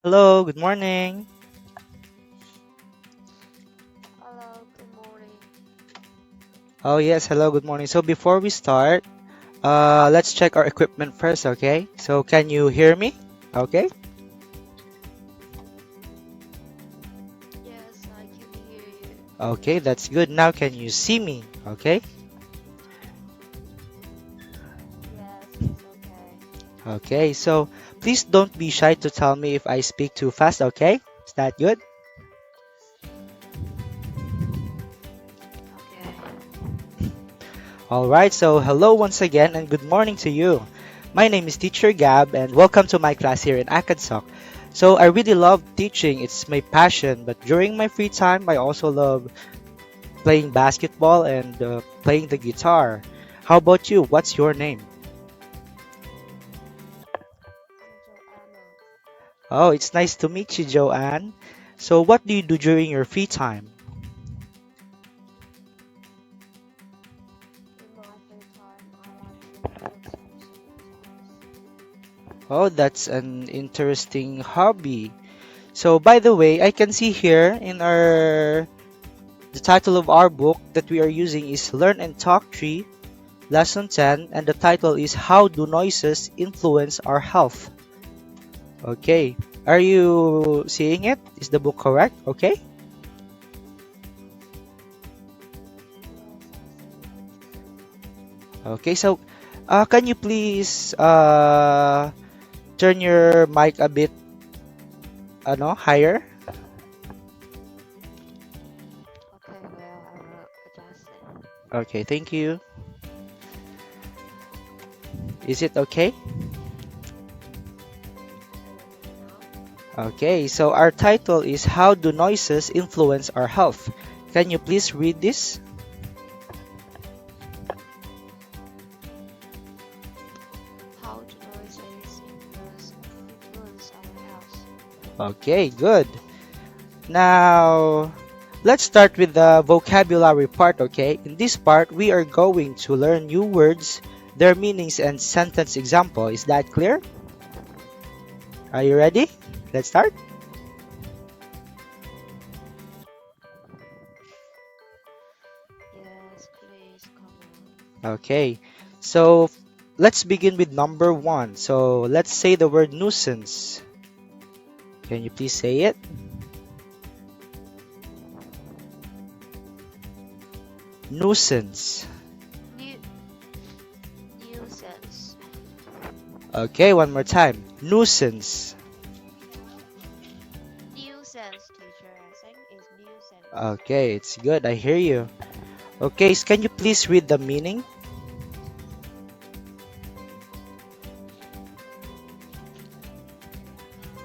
Hello, good morning. Hello, good morning. Oh, yes, hello, good morning. So before we start, let's check our equipment first, okay? So can you hear me? Okay. Yes, I can hear you. Okay, that's good. Now can you see me? Okay. Yes, it's okay. Okay, so please don't be shy to tell me if I speak too fast, okay? Is that good? Okay. All right, so hello once again and good morning to you. My name is Teacher Gab and welcome to my class here in ACADSOC. So I really love teaching, it's my passion, but during my free time, I also love playing basketball and playing the guitar. How about you? What's your name? I'm Joanna. Oh, it's nice to meet you, Joanne. So, what do you do during your free time? In my free time, I like to play games sometimes. Oh, that's an interesting hobby. So, by the way, I can see here in our the title of our book that we are using is Learn and Talk Tree, Lesson 10, and the title is How Do Noises Influence Our Health? Okay. Are you seeing it? Is the book correct? Okay. Yes, I see it. Okay, so can you please turn your mic a bit higher? Okay, well, I will adjust it. Okay, thank you. Is it okay? Can you hear me now? Okay, so our title is How Do Noises Influence Our Health? Can you please read this? How do noises influence our health? Okay, good. Now, let's start with the vocabulary part, okay? In this part, we are going to learn new words, their meanings, and sentence example. Is that clear? Are you ready? Let's start. Yes, please come on. Okay, so let's begin with number one. So let's say the word nuisance. Can you please say it? Nuisance. New nuisance. Okay, one more time. Nuisance. Nuisance, teacher. I think is nuisance. Okay, it's good. I hear you. Okay, so can you please read the meaning?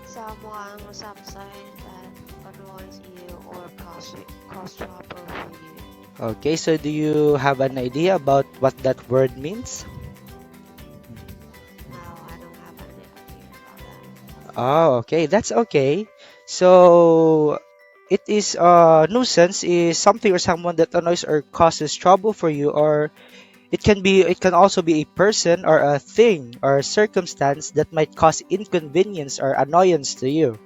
Someone or something that annoys you or cause trouble for you. Okay, so do you have an idea about what that word means? No, I don't have any idea about that. Oh, okay, that's okay. So it is nuisance is something or someone that annoys or causes trouble for you, or it can also be a person or a thing or a circumstance that might cause inconvenience or annoyance to you.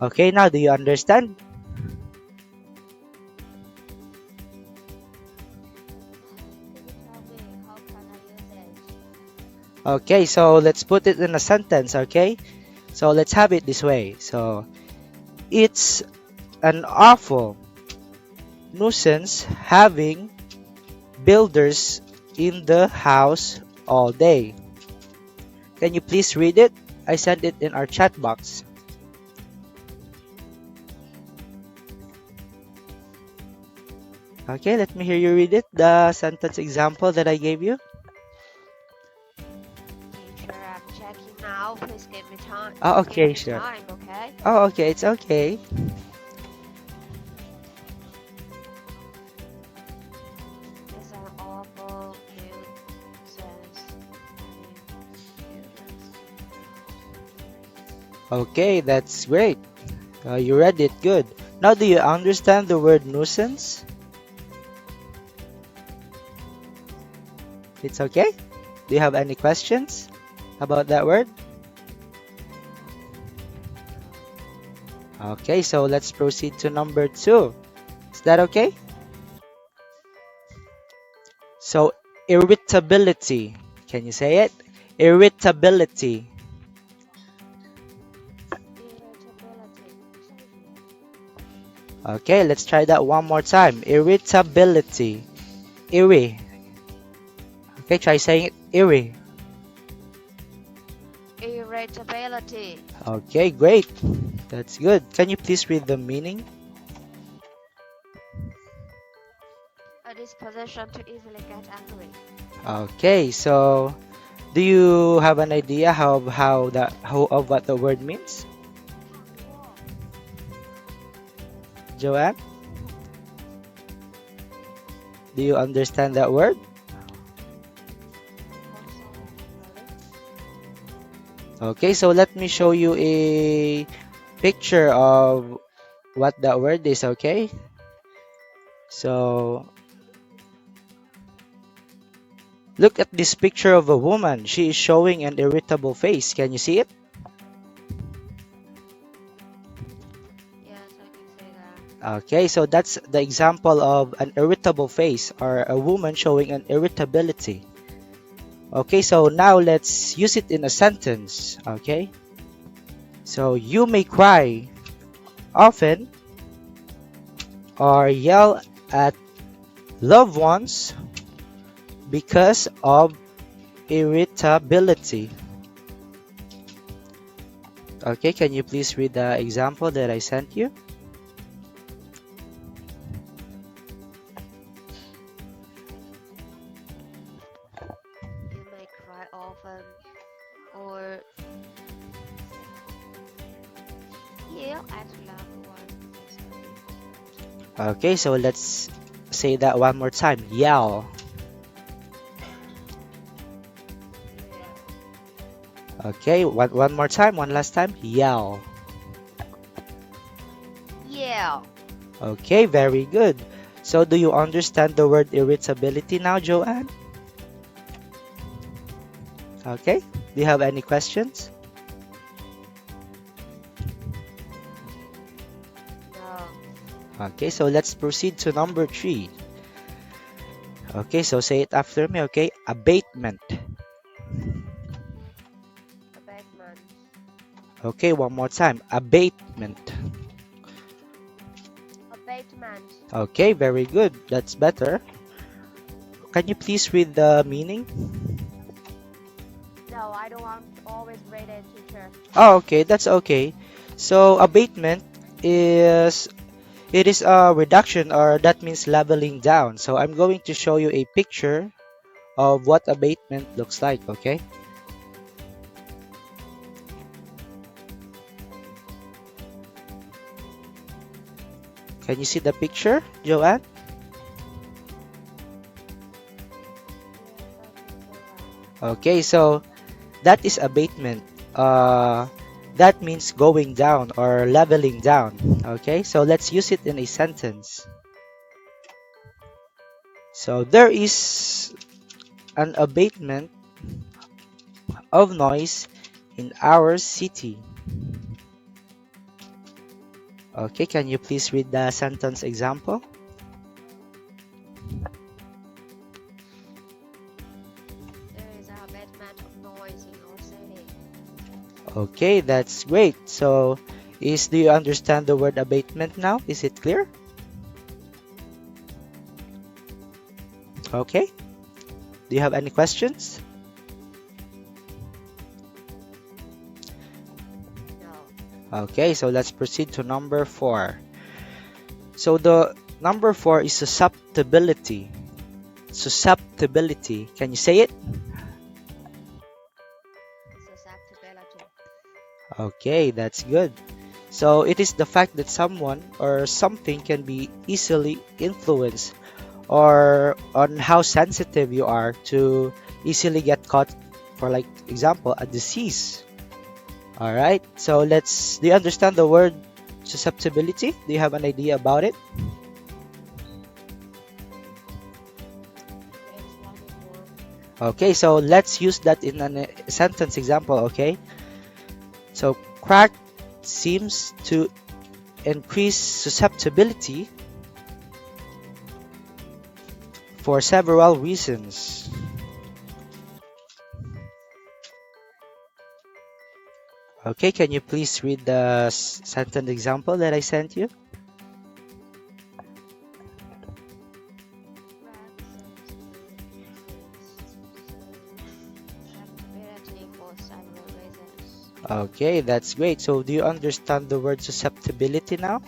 Okay, now do you understand? Can you tell me how can I use it? Okay, so let's put it in a sentence, okay? So let's have it this way. So it's an awful nuisance having builders in the house all day. Can you please read it? I sent it in our chat box. Okay, let me hear you read it. The sentence example that I gave you. Teacher, I'm checking now. Please give me time. Oh, Give okay, me sure. time, okay? Oh, okay, it's okay. It's an awful nuisance having builders. Okay, that's great. You read it good. Now, do you understand the word nuisance? It's okay? Do you have any questions about that word? Okay, so let's proceed to number 2. Is that okay? So, irritability. Can you say it? Irritability. Irritability. Okay, let's try that one more time. Irritability. Irri. Okay, try saying it. Irri. Irritability. Okay, great. That's good. Can you please read the meaning? A disposition to easily get angry. Okay, so do you have an idea how of what the word means? Joanne, do you understand that word? Okay, so let me show you a picture of what that word is, okay? So, look at this picture of a woman. She is showing an irritable face. Can you see it? Yes, I can say that. Okay, so that's the example of an irritable face or a woman showing an irritability. Okay, so now let's use it in a sentence. Okay, so you may cry often or yell at loved ones because of irritability. Okay, can you please read the example that I sent you? You may cry often or yell at loved ones. Okay, so let's say that one more time. Yell. Okay, one more time, one last time. Yell. Yeah. Okay, very good. So do you understand the word irritability now, Joanne? Okay, do you have any questions? No. Okay, so let's proceed to number 3. Okay, so say it after me, okay? Abatement. Abatement. Okay, one more time. Abatement. Abatement. Okay, very good. That's better. Can you please read the meaning? No, I don't want to always read it, teacher. Oh, okay, that's okay. So abatement is it is a reduction or that means leveling down. So I'm going to show you a picture of what abatement looks like, okay? Can you see the picture, Joanne? Okay, so that is abatement. That means going down or leveling down. Okay, so let's use it in a sentence. So there is an abatement of noise in our city. Okay, can you please read the sentence example? There is an abatement of noise in our city. Okay, that's great. So, do you understand the word abatement now? Is it clear? Okay. Do you have any questions? No. Okay, so let's proceed to number 4. So the number 4 is susceptibility. Susceptibility. Can you say it? Susceptibility. Okay, that's good. So it is the fact that someone or something can be easily influenced or on how sensitive you are to easily get caught for like example a disease. All right. So do you understand the word susceptibility? Do you have an idea about it? It's wonderful. Okay, so let's use that in a sentence example, okay? So crack seems to increase susceptibility for several reasons. Okay, can you please read the sentence example that I sent you? susceptibility for several reasons. Okay, that's great. So do you understand the word susceptibility now?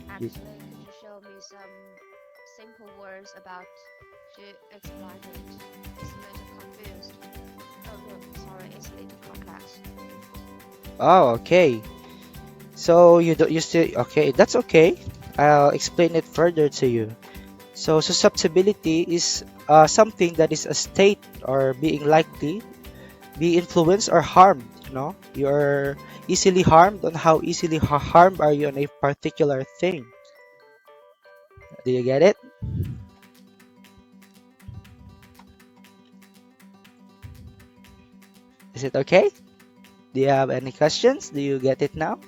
Actually, could you show me some simple words about to explain it? It's a little confused. Oh no, sorry, it's a little complex. Oh, okay. So you don't you still okay, that's okay. I'll explain it further to you. So susceptibility is something that is a state or being likely be influenced or harmed, you know? You're easily harmed. On how easily harmed are you on a particular thing? Do you get it? Is it okay? Do you have any questions? Do you get it now?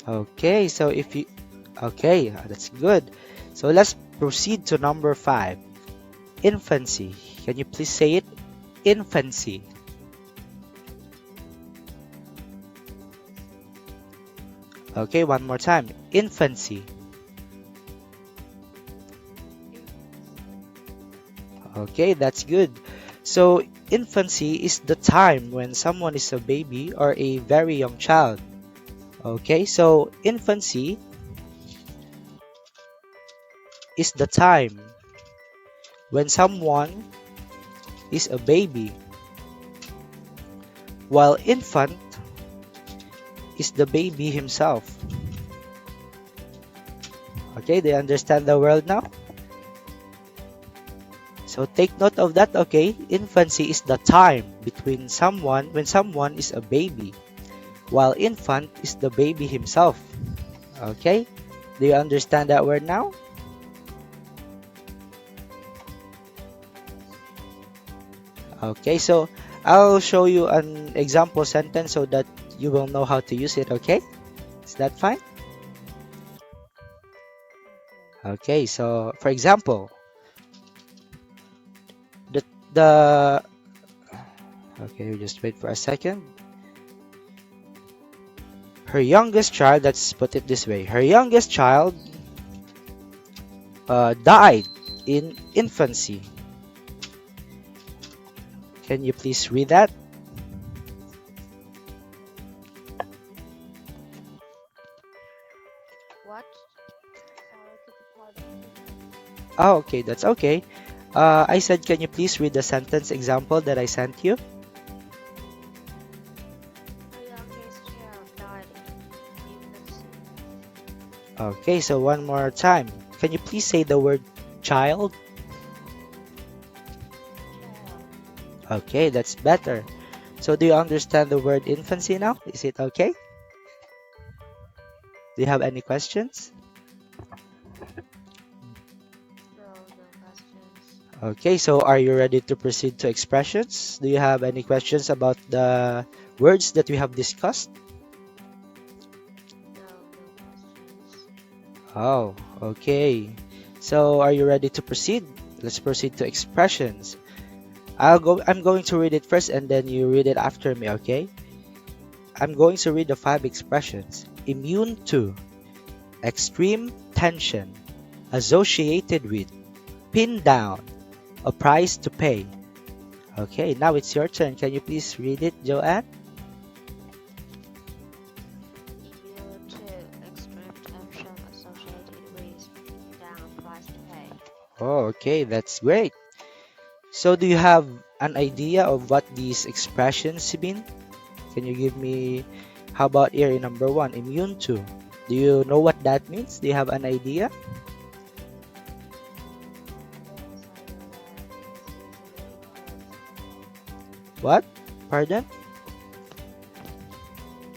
Okay, so if you okay, that's good. So let's proceed to number 5. Infancy. Can you please say it? Infancy. Okay, one more time. Infancy. Okay, that's good. So, infancy is the time when someone is a baby or a very young child. Okay, so infancy is the time when someone is a baby, while infant is the baby himself. Okay, do you understand the word now? So take note of that, okay? Infancy is the time between someone when someone is a baby, while infant is the baby himself. Okay? Do you understand that word now? Okay, so I'll show you an example sentence so that you will know how to use it, okay? Is that fine? Okay, so for example, the okay, just wait for a second. Her youngest child, let's put it this way, her youngest child died in infancy. Can you please read that? What? Sorry, could you pardon? Oh, okay, that's okay. I said, can you please read the sentence example that I sent you? Her youngest child died in infancy. Okay, so one more time. Can you please say the word child? Child. Okay, that's better. So do you understand the word infancy now? Is it okay? Do you have any questions? No, no questions. Okay, so are you ready to proceed to expressions? Do you have any questions about the words that we have discussed? No, no questions. Oh, okay. So are you ready to proceed? Let's proceed to expressions. I'm going to read it first and then you read it after me, okay? I'm going to read the 5 expressions. Immune to, extreme tension, associated with, pinned down, a price to pay. Okay, now it's your turn. Can you please read it, Joanne? Immune to extreme tension associated with down price to pay. Oh, okay, that's great. So do you have an idea of what these expressions mean? Can you give me, how about here in number 1, immune to? Do you know what that means? Do you have an idea? Yes, I know that it's easily influenced. What? Pardon?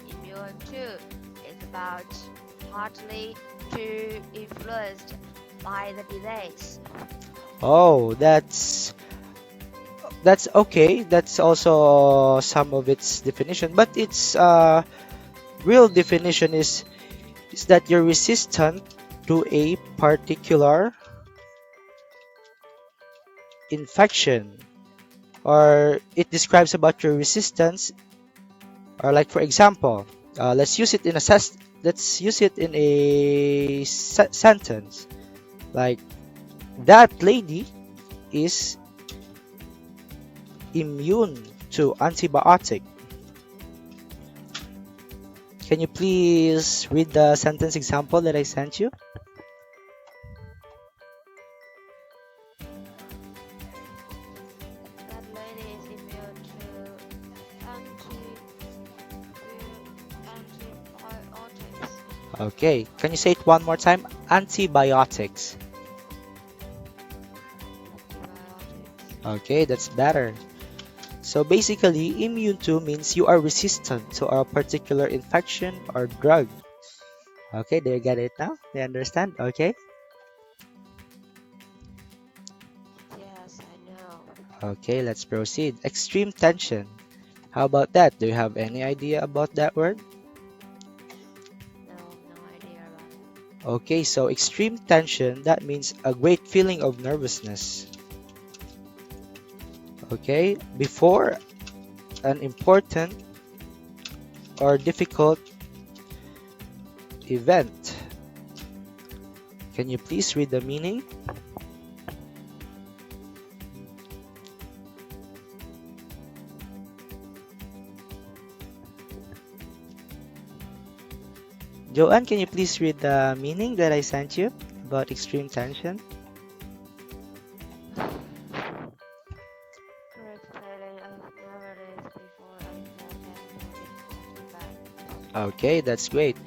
Immune to is about partly to influenced by the disease. Oh, that's okay. That's also some of its definition, but its real definition is that you're resistant to a particular infection, or it describes about your resistance. Or like for example, let's use it in a sentence. Like that lady is immune to antibiotic. Can you please read the sentence example that I sent you? That lady is immune to antibiotics. Okay. Can you say it one more time? Antibiotics. Antibiotics. Okay, that's better. So basically, immune to means you are resistant to a particular infection or drug. Okay, do you get it now? Do you understand? Okay. Yes, I know. Okay, let's proceed. Extreme tension. How about that? Do you have any idea about that word? No, no idea about it. Okay, so extreme tension, that means a great feeling of nervousness. Okay, before an important or difficult event. Can you please read the meaning? Joanne, can you please read the meaning that I sent you about extreme tension? Great feeling of nervousness before an important or difficult event. Okay, that's great.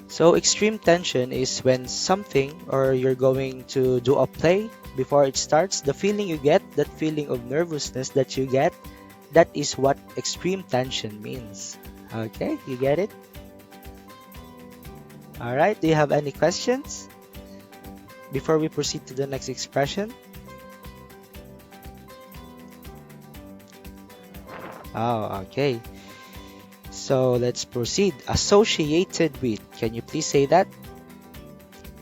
So extreme tension is when something or you're going to do a play before it starts, the feeling you get, that feeling of nervousness that you get, that is what extreme tension means. Okay, you get it? All right, do you have any questions before we proceed to the next expression? Oh, okay. So let's proceed. Associated with. Can you please say that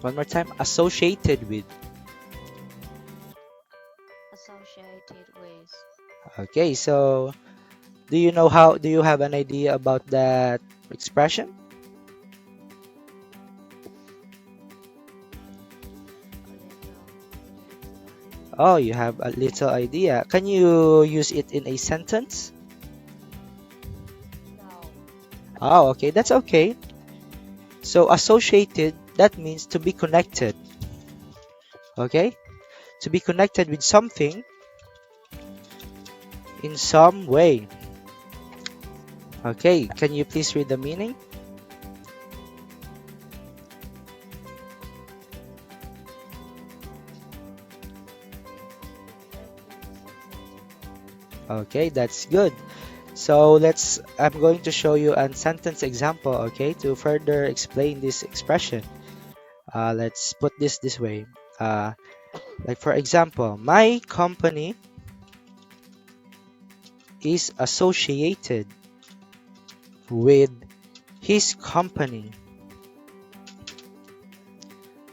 one more time? Associated with. Associated with. Okay, so do you have an idea about that expression? A little. Could you explain? Oh, you have a little idea. Can you use it in a sentence? No. Oh, okay, that's okay. So associated, that means to be connected. Okay? To be connected with something in some way. Okay, can you please read the meaning? Connected to something more. Okay, that's good. So I'm going to show you a sentence example, okay, to further explain this expression. Let's put this way. Uh, like for example, my company is associated with his company.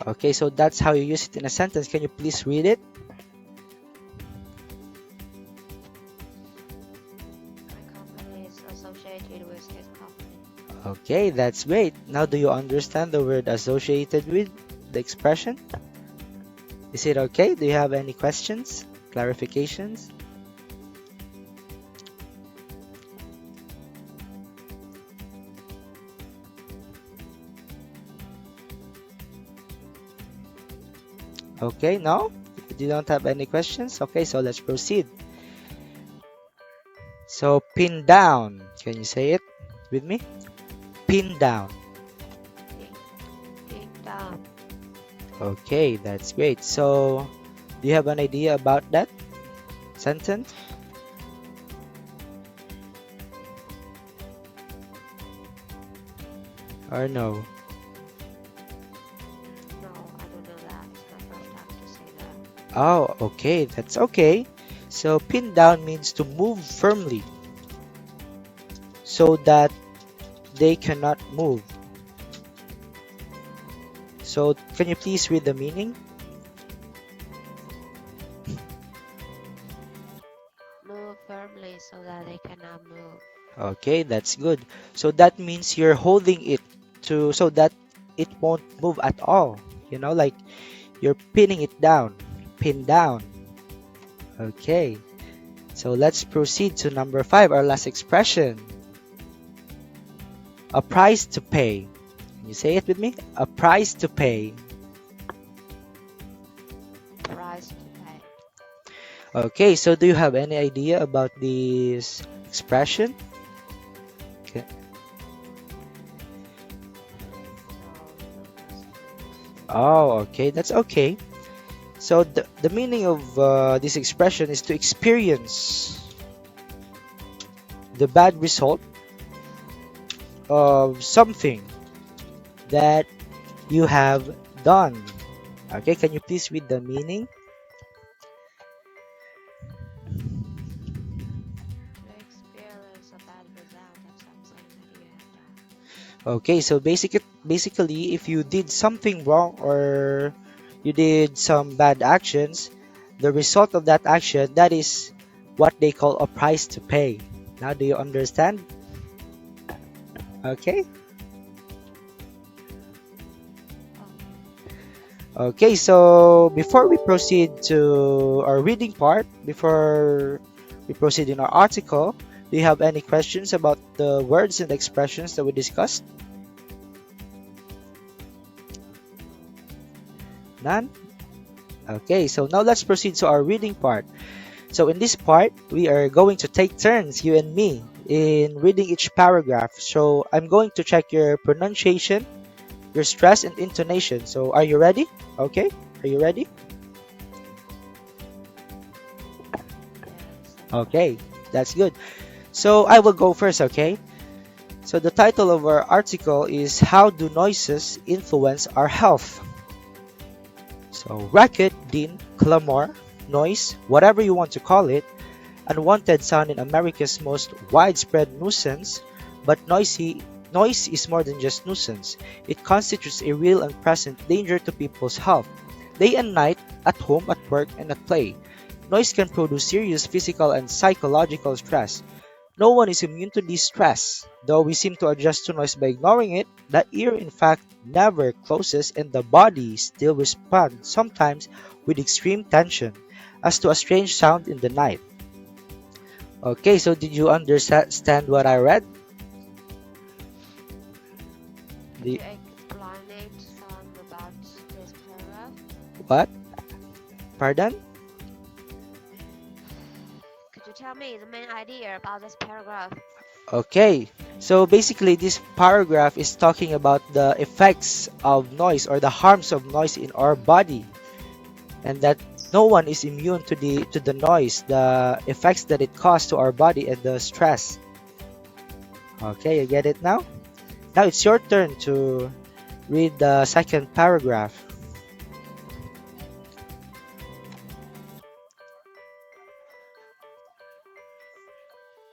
Okay, so that's how you use it in a sentence. Can you please read it? My company is associated with his company. Okay, that's great. Now, do you understand the word associated with the expression? Is it okay? Do you have any questions, clarifications? Okay, no? You don't have any questions? Okay, so let's proceed. So, pin down. Can you say it with me? Pin down. Pin, pin down. Okay, that's great. So, do you have an idea about that sentence? Or no? No, I don't know that. It's my first time to say that. Oh, okay, that's okay. So pin down means to move firmly so that they cannot move. So can you please read the meaning? Move firmly so that they cannot move. Okay, that's good. So that means you're holding it to so that it won't move at all. Like you're pinning it down. Pin down. Okay. So let's proceed to number 5, our last expression. A price to pay. Can you say it with me? A price to pay. Price to pay. Okay, so do you have any idea about this expression? Okay. Oh, okay, that's okay. So the meaning of this expression is to experience the bad result of something that you have done. Okay, can you please read the meaning? To experience a bad result of something that you have done. Okay, so basically, if you did something wrong or you did some bad actions, the result of that action, that is what they call a price to pay. Now, do you understand? Okay. Okay, so before we proceed to our reading part, before we proceed in our article, do you have any questions about the words and expressions that we discussed? None? Okay, so now let's proceed to our reading part. So in this part, we are going to take turns, you and me, in reading each paragraph. So I'm going to check your pronunciation, your stress, and intonation. So are you ready? Okay, are you ready? Yes. Okay, that's good. So I will go first, okay? So the title of our article is How Do Noises Influence Our Health? So racket, din, clamor, noise, whatever you want to call it, unwanted sound in America's most widespread nuisance, but noise is more than just nuisance. It constitutes a real and present danger to people's health. Day and night, at home, at work, and at play. Noise can produce serious physical and psychological stress. No one is immune to this stress. Though we seem to adjust to noise by ignoring it, the ear in fact never closes and the body still responds, sometimes with extreme tension, as to a strange sound in the night. Okay, so did you understand what I read? Could The you explain it some about this paragraph? what? Pardon? Could you tell me the main idea about this paragraph? Okay, so basically this paragraph is talking about the effects of noise or the harms of noise in our body, and that no one is immune to the noise, the effects that it causes to our body and the stress. Okay, you get it now? Now it's your turn to read the second paragraph.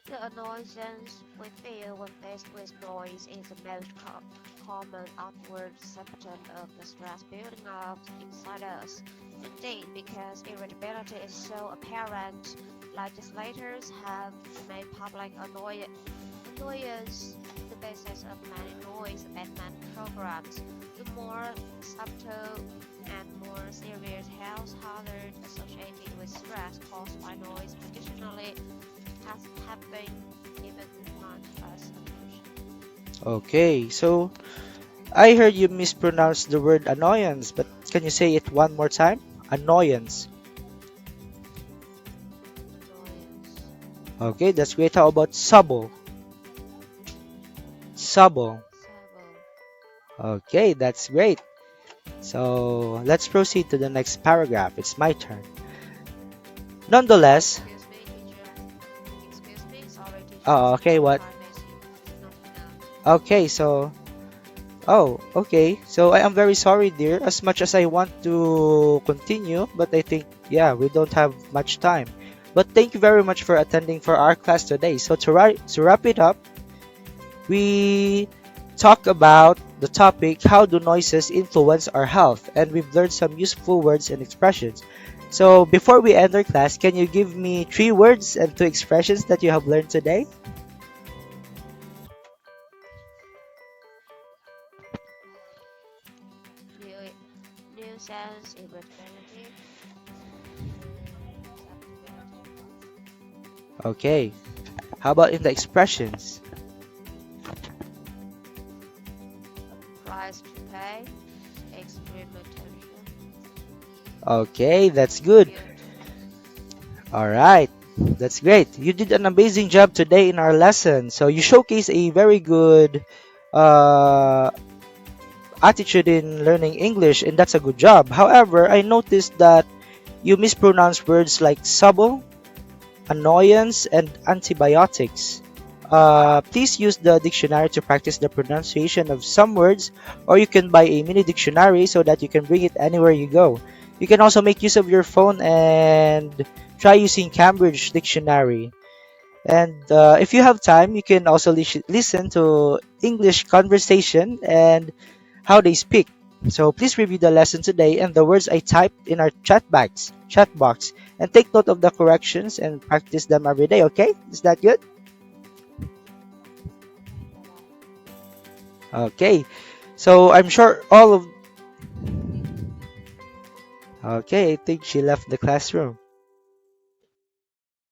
The annoyance we feel when faced with noise is the most common outward symptom of the stress building up inside us. Indeed, because irritability is so apparent, legislators have made public annoyance the basis of many noise abatement programs. The more subtle and more serious health hazards associated with stress caused by noise traditionally have been given much as attention. Okay, so I heard you mispronounce the word annoyance, but can you say it one more time? Annoyance. Annoyance. Okay, that's great. How about subtle? Subtle. Several. Okay, that's great. So let's proceed to the next paragraph. It's my turn. Nonetheless, Excuse me, teacher. Excuse me, sorry, teacher. oh, okay, what? Privacy is not enough. Okay, so, oh, okay. So I am very sorry, dear. As much as I want to continue, but I think yeah, we don't have much time. But thank you very much for attending for our class today. So to wrap it up, we talk about the topic how do noises influence our health, and we've learned some useful words and expressions. So before we end our class, can you give me three words and two expressions that you have learned today? New, nuisance, irritability, and subject. Okay. How about in the expressions? Price to pay, extreme attention, Okay, that's good. cute. All right. That's great. You did an amazing job today in our lesson. So you showcase a very good uh, attitude in learning English, and that's a good job. However, I noticed that you mispronounce words like subtle, annoyance, and antibiotics. Please use the dictionary to practice the pronunciation of some words, or you can buy a mini dictionary so that you can bring it anywhere you go. You can also make use of your phone and try using Cambridge Dictionary. And if you have time, you can also listen to English conversation and how they speak. So please review the lesson today and the words I typed in our chat box, and take note of the corrections and practice them every day. Okay, is that good? Okay, so I'm sure all of. Okay, I think she left the classroom.